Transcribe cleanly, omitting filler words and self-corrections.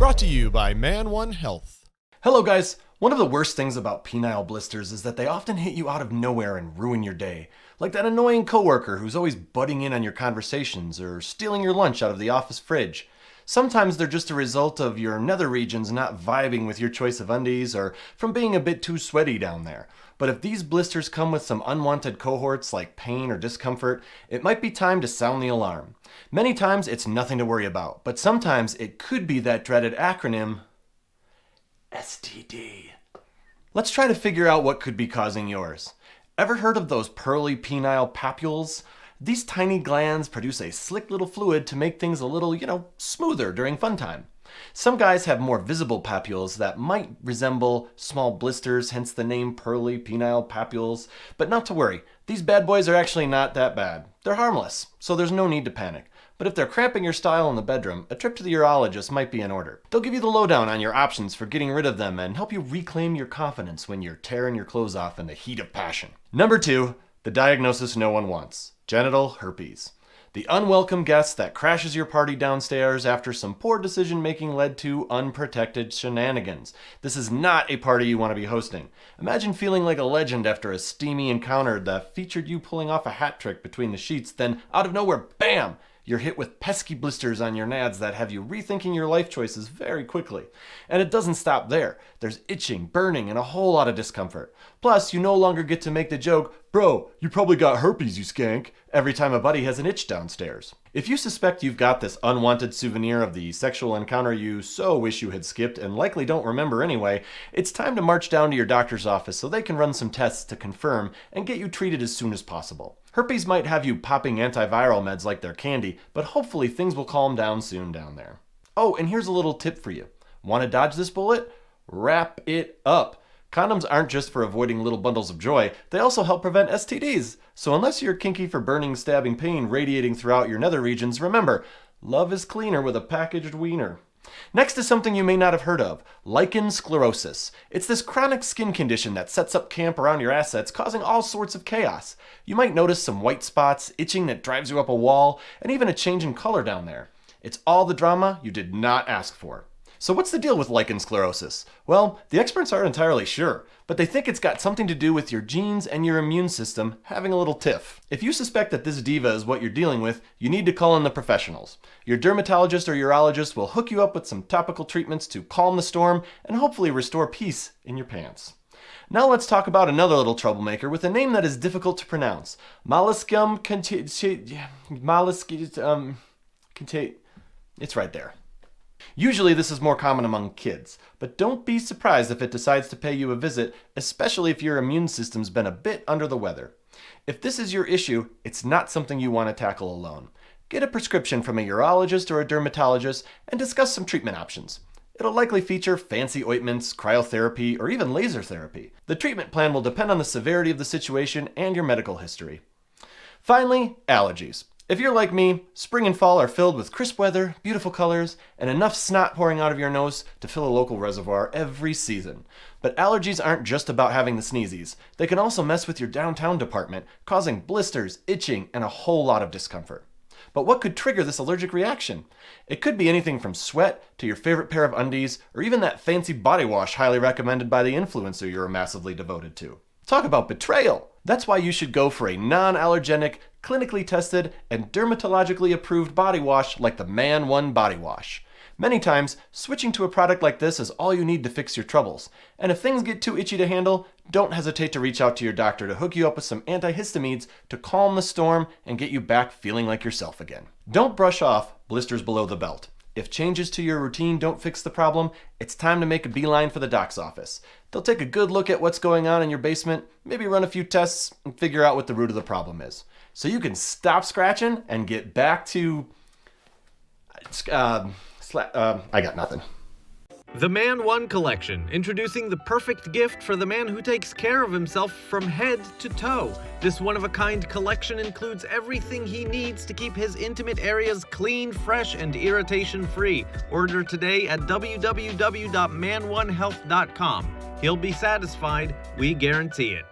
Brought to you by Man1 Health. Hello guys! One of the worst things about penile blisters is that they often hit you out of nowhere and ruin your day. Like that annoying coworker who's always butting in on your conversations or stealing your lunch out of the office fridge. Sometimes they're just a result of your nether regions not vibing with your choice of undies or from being a bit too sweaty down there. But if these blisters come with some unwanted cohorts like pain or discomfort, it might be time to sound the alarm. Many times it's nothing to worry about, but sometimes it could be that dreaded acronym, STD. Let's try to figure out what could be causing yours. Ever heard of those pearly penile papules? These tiny glands produce a slick little fluid to make things a little, smoother during fun time. Some guys have more visible papules that might resemble small blisters, hence the name pearly penile papules. But not to worry, these bad boys are actually not that bad. They're harmless, so there's no need to panic. But if they're cramping your style in the bedroom, a trip to the urologist might be in order. They'll give you the lowdown on your options for getting rid of them and help you reclaim your confidence when you're tearing your clothes off in the heat of passion. Number 2, the diagnosis no one wants: genital herpes. The unwelcome guest that crashes your party downstairs after some poor decision making led to unprotected shenanigans. This is not a party you want to be hosting. Imagine feeling like a legend after a steamy encounter that featured you pulling off a hat trick between the sheets, then out of nowhere, bam! You're hit with pesky blisters on your nads that have you rethinking your life choices very quickly. And it doesn't stop there. There's itching, burning, and a whole lot of discomfort. Plus, you no longer get to make the joke, "Bro, you probably got herpes, you skank," every time a buddy has an itch downstairs. If you suspect you've got this unwanted souvenir of the sexual encounter you so wish you had skipped and likely don't remember anyway, it's time to march down to your doctor's office so they can run some tests to confirm and get you treated as soon as possible. Herpes might have you popping antiviral meds like they're candy, but hopefully things will calm down soon down there. Oh, and here's a little tip for you. Want to dodge this bullet? Wrap it up. Condoms aren't just for avoiding little bundles of joy, they also help prevent STDs. So unless you're kinky for burning, stabbing pain radiating throughout your nether regions, remember, love is cleaner with a packaged wiener. Next is something you may not have heard of: lichen sclerosis. It's this chronic skin condition that sets up camp around your assets, causing all sorts of chaos. You might notice some white spots, itching that drives you up a wall, and even a change in color down there. It's all the drama you did not ask for. So what's the deal with lichen sclerosis? Well, the experts aren't entirely sure, but they think it's got something to do with your genes and your immune system having a little tiff. If you suspect that this diva is what you're dealing with, you need to call in the professionals. Your dermatologist or urologist will hook you up with some topical treatments to calm the storm and hopefully restore peace in your pants. Now let's talk about another little troublemaker with a name that is difficult to pronounce. Molluscum it's right there. Usually this is more common among kids, but don't be surprised if it decides to pay you a visit, especially if your immune system's been a bit under the weather. If this is your issue, it's not something you want to tackle alone. Get a prescription from a urologist or a dermatologist and discuss some treatment options. It'll likely feature fancy ointments, cryotherapy, or even laser therapy. The treatment plan will depend on the severity of the situation and your medical history. Finally, allergies. If you're like me, spring and fall are filled with crisp weather, beautiful colors, and enough snot pouring out of your nose to fill a local reservoir every season. But allergies aren't just about having the sneezies. They can also mess with your downtown department, causing blisters, itching, and a whole lot of discomfort. But what could trigger this allergic reaction? It could be anything from sweat to your favorite pair of undies, or even that fancy body wash highly recommended by the influencer you're massively devoted to. Talk about betrayal! That's why you should go for a non-allergenic, clinically tested, and dermatologically approved body wash like the Man1 body wash. Many times, switching to a product like this is all you need to fix your troubles. And if things get too itchy to handle, don't hesitate to reach out to your doctor to hook you up with some antihistamines to calm the storm and get you back feeling like yourself again. Don't brush off blisters below the belt. If changes to your routine don't fix the problem, it's time to make a beeline for the doc's office. They'll take a good look at what's going on in your basement, maybe run a few tests, and figure out what the root of the problem is. So you can stop scratching and get back to... I got nothing. The Man1 Collection, introducing the perfect gift for the man who takes care of himself from head to toe. This one-of-a-kind collection includes everything he needs to keep his intimate areas clean, fresh, and irritation-free. Order today at www.man1health.com. He'll be satisfied, we guarantee it.